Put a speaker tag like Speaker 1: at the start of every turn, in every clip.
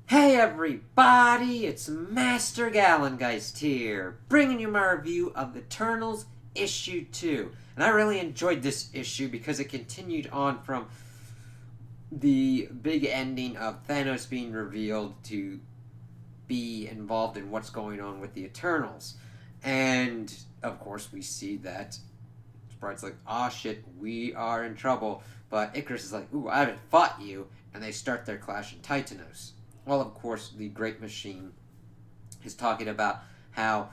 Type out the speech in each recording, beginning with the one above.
Speaker 1: Hey everybody, it's Master Gallengeist here, bringing you my review of Eternals issue 2. And I really enjoyed this issue because it continued on from the big ending of Thanos being revealed to be involved in what's going on with the Eternals. And of course, we see that Sprite's like, "Ah, shit, we are in trouble." But Icarus is like, "Ooh, I haven't fought you." And they start their clash in Titanos. Well, of course, the Great Machine is talking about how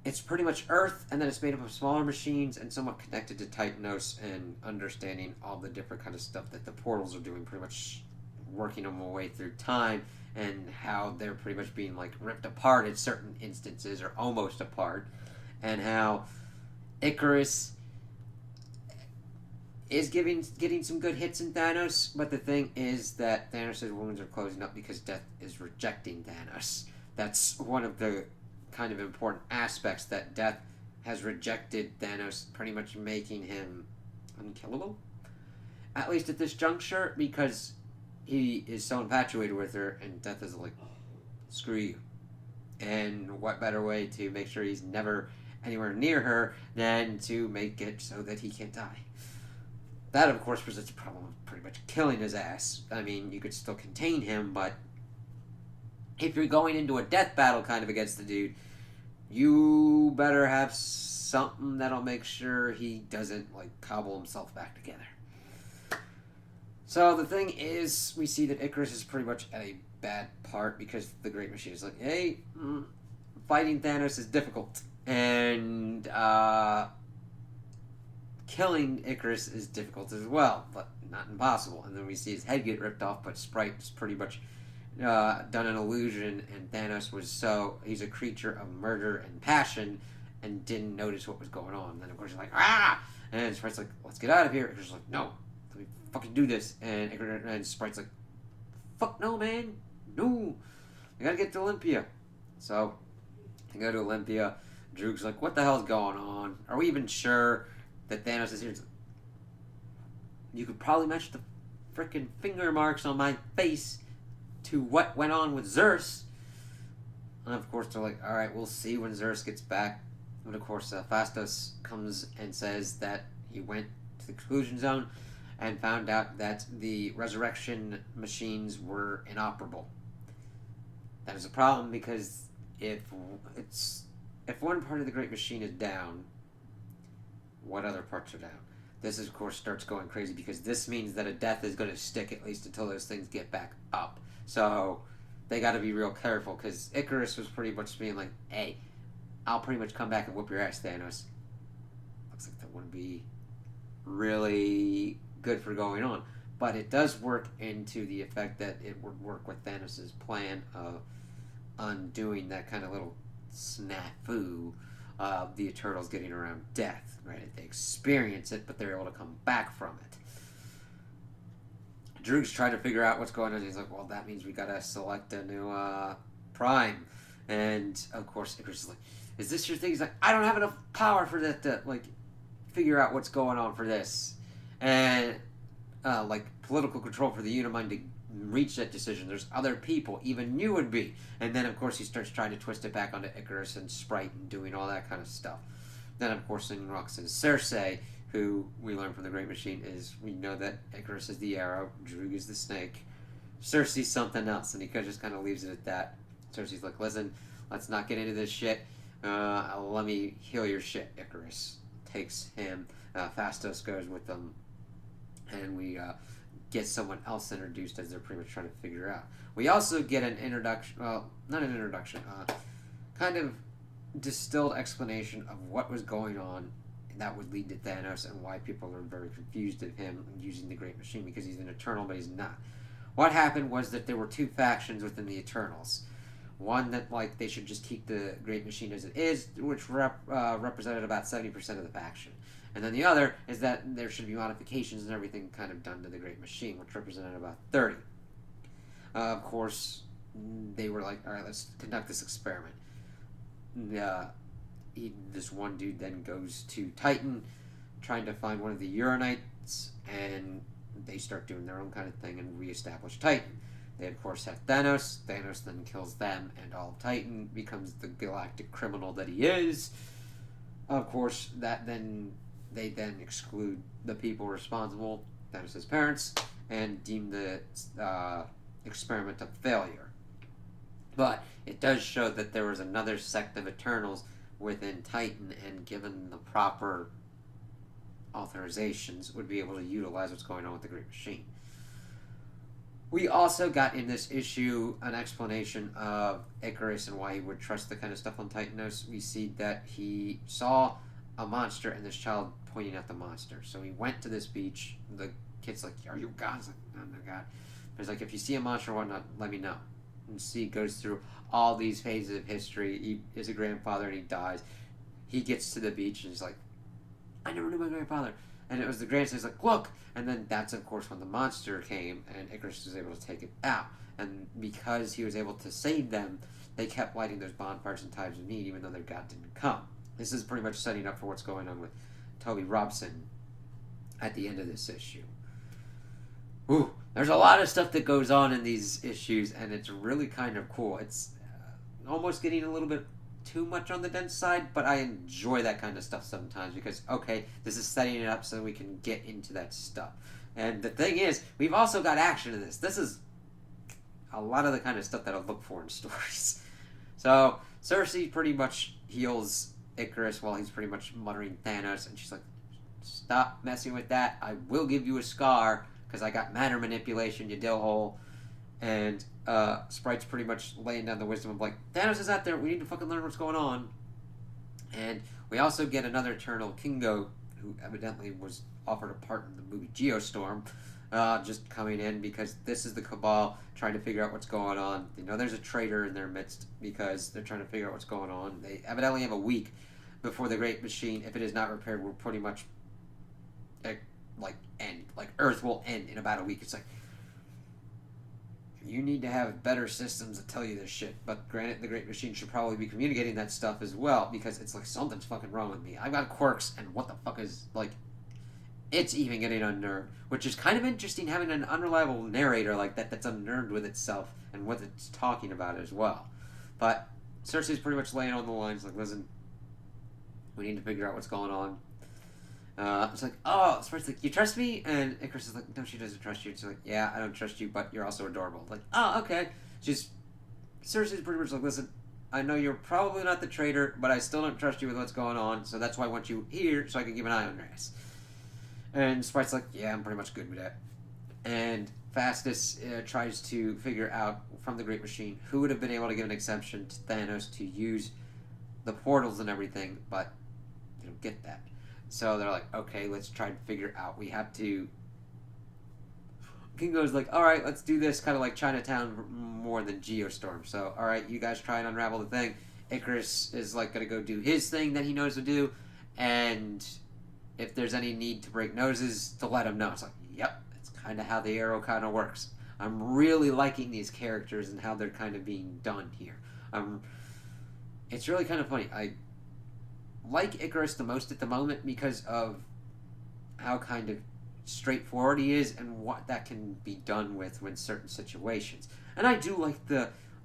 Speaker 1: it's pretty much Earth, and then it's made up of smaller machines and somewhat connected to Titanos, and understanding all the different kind of stuff that the portals are doing, pretty much working them way through time, and how they're pretty much being like ripped apart in certain instances, or almost apart, and how Icarus is getting some good hits in Thanos, but the thing is that Thanos' wounds are closing up because Death is rejecting Thanos. That's one of the kind of important aspects, that Death has rejected Thanos, pretty much making him unkillable. At least at this juncture, because he is so infatuated with her, and Death is like, screw you. And what better way to make sure he's never anywhere near her than to make it so that he can't die? That, of course, presents a problem of pretty much killing his ass. I mean, you could still contain him, but if you're going into a death battle kind of against the dude, you better have something that'll make sure he doesn't, like, cobble himself back together. So the thing is, we see that Icarus is pretty much at a bad part because the Great Machine is like, hey, fighting Thanos is difficult. And, killing Icarus is difficult as well, but not impossible. And then we see his head get ripped off, but Sprite's pretty much done an illusion, and Thanos was he's a creature of murder and passion, and didn't notice what was going on. And then of course he's like, ah! And Sprite's like, let's get out of here. Icarus is like, no, let me fucking do this. And Sprite's like, fuck no, man, no, I gotta get to Olympia. So they go to Olympia. Droog's like, what the hell's going on? Are we even sure that Thanos is here? You could probably match the freaking finger marks on my face to what went on with Zeus. And of course, they're like, alright, we'll see when Zeus gets back. And of course, Phastos comes and says that he went to the exclusion zone and found out that the resurrection machines were inoperable. That is a problem because if one part of the Great Machine is down, what other parts are down? This, of course, starts going crazy because this means that a death is going to stick at least until those things get back up. So they got to be real careful because Icarus was pretty much being like, hey, I'll pretty much come back and whoop your ass, Thanos. Looks like that wouldn't be really good for going on. But it does work into the effect that it would work with Thanos' plan of undoing that kind of little snafu of the Eternals getting around death, right? They experience it, but they're able to come back from it. Droog's trying to figure out what's going on. He's like, well, that means we gotta select a new Prime. And, of course, Icarus is like, is this your thing? He's like, I don't have enough power for that to, like, figure out what's going on for this. And, like, political control for the Unimind to reach that decision. There's other people, even you would be. And then, of course, he starts trying to twist it back onto Icarus and Sprite and doing all that kind of stuff. Then, of course, in rocks in Cersei, who we learn from the Great Machine is, we know that Icarus is the arrow, Droog is the snake, Cersei's something else, and he just kind of leaves it at that. Cersei's like, listen, let's not get into this shit. Let me heal your shit. Icarus takes him. Phastos goes with them, and we get someone else introduced as they're pretty much trying to figure out. We also get an introduction, well, not an introduction, kind of distilled explanation of what was going on that would lead to Thanos and why people are very confused at him using the Great Machine because he's an Eternal, but he's not. What happened was that there were two factions within the Eternals. One that, like, they should just keep the Great Machine as it is, which represented about 70% of the faction. And then the other is that there should be modifications and everything kind of done to the Great Machine, which represented about 30. Of course, they were like, all right, let's conduct this experiment. This one dude then goes to Titan, trying to find one of the Uranites, and they start doing their own kind of thing and reestablish Titan. They of course have Thanos. Thanos then kills them, and all of Titan becomes the galactic criminal that he is. Of course, they then exclude the people responsible, Thanos' parents, and deem the experiment a failure. But it does show that there was another sect of Eternals within Titan, and given the proper authorizations, would be able to utilize what's going on with the Great Machine. We also got in this issue an explanation of Icarus and why he would trust the kind of stuff on Titanos. We see that he saw a monster and this child pointing at the monster. So he went to this beach. The kid's like, "Are you God?" He's like, "Oh my God." He's like, "If you see a monster or whatnot, let me know." And C goes through all these phases of history. He is a grandfather and he dies. He gets to the beach and he's like, "I never knew my grandfather." And it was the grandson. He's like, "Look!" And then that's, of course, when the monster came and Icarus was able to take it out. And because he was able to save them, they kept lighting those bonfires in times of need, even though their God didn't come. This is pretty much setting up for what's going on with Toby Robson at the end of this issue. Ooh, there's a lot of stuff that goes on in these issues, and it's really kind of cool. It's almost getting a little bit too much on the dense side, but I enjoy that kind of stuff sometimes because, okay, this is setting it up so we can get into that stuff. And the thing is, we've also got action in this. This is a lot of the kind of stuff that I look for in stories. So, Cersei pretty much heals Icarus while he's pretty much muttering Thanos, and she's like, "Stop messing with that. I will give you a scar because I got matter manipulation, you dillhole." And Sprite's pretty much laying down the wisdom of like, Thanos is out there, we need to fucking learn what's going on. And we also get another Eternal, Kingo, who evidently was offered a part in the movie Geostorm, just coming in because this is the Cabal trying to figure out what's going on. You know, there's a traitor in their midst because they're trying to figure out what's going on. They evidently have a week before the Great Machine. If it is not repaired, we'll pretty much end. Like, Earth will end in about a week. It's like, you need to have better systems that tell you this shit. But granted, the Great Machine should probably be communicating that stuff as well, because it's like, something's fucking wrong with me. I've got quirks, and what the fuck is, like, it's even getting unnerved. Which is kind of interesting, having an unreliable narrator like that that's unnerved with itself and what it's talking about as well. But Cersei's pretty much laying on the lines, like, listen, we need to figure out what's going on. It's like, oh, Sprite's like, you trust me? And Icarus is like, no, she doesn't trust you. She's like, yeah, I don't trust you, but you're also adorable. Like, oh, okay. Cersei's pretty much like, listen, I know you're probably not the traitor, but I still don't trust you with what's going on, so that's why I want you here, so I can keep an eye on your ass. And Sprite's like, yeah, I'm pretty much good with that. And Fastus tries to figure out from the Great Machine who would have been able to give an exemption to Thanos to use the portals and everything, but they don't get that. So they're like, okay, let's try and figure out. We have to. Kingo's like, all right, let's do this kind of like Chinatown more than Geostorm. So, all right, you guys try and unravel the thing. Icarus is like going to go do his thing that he knows to do. And if there's any need to break noses, to let him know. It's like, yep, that's kind of how the Arrow kind of works. I'm really liking these characters and how they're kind of being done here. It's really kind of funny. I like Icarus the most at the moment because of how kind of straightforward he is and what that can be done with when certain situations. And I do like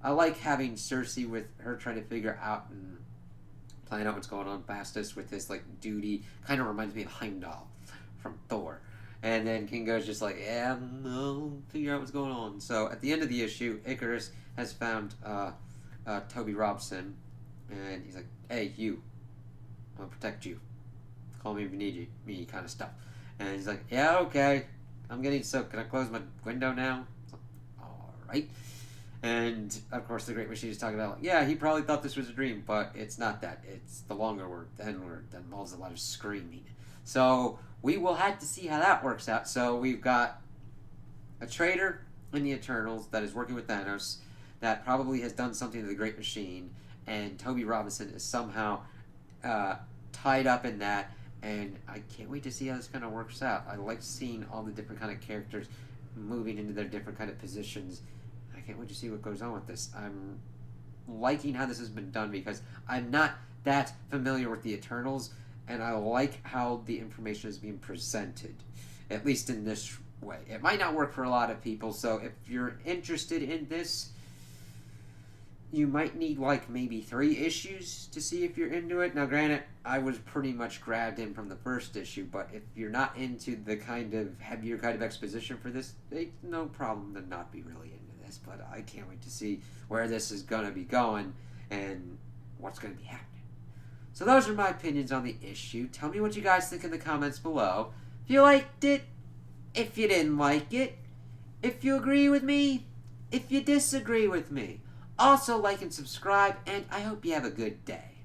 Speaker 1: I like having Cersei with her trying to figure out and plan out what's going on. Fastus with his like duty kind of reminds me of Heimdall from Thor. And then Kingo's just like, yeah, no, figure out what's going on. So at the end of the issue, Icarus has found Toby Robson, and he's like, hey, you. I'll protect you. Call me if you need me, kind of stuff. And he's like, yeah, okay. I'm getting soaked. Can I close my window now? Like, all right. And, of course, the Great Machine is talking about, like, yeah, he probably thought this was a dream, but it's not that. It's the longer word, the N word, that involves a lot of screaming. So we will have to see how that works out. So we've got a traitor in the Eternals that is working with Thanos that probably has done something to the Great Machine, and Toby Robinson is somehow tied up in that, and I can't wait to see how this kind of works out. I like seeing all the different kind of characters moving into their different kind of positions. I can't wait to see what goes on with this. I'm liking how this has been done because I'm not that familiar with the Eternals, and I like how the information is being presented, at least in this way. It might not work for a lot of people, so if you're interested in this, you might need like maybe 3 issues to see if you're into it. Now, granted, I was pretty much grabbed in from the first issue, but if you're not into the kind of heavier kind of exposition for this, it's no problem to not be really into this. But I can't wait to see where this is going to be going and what's going to be happening. So those are my opinions on the issue. Tell me what you guys think in the comments below. If you liked it, if you didn't like it, if you agree with me, if you disagree with me. Also, like and subscribe, and I hope you have a good day.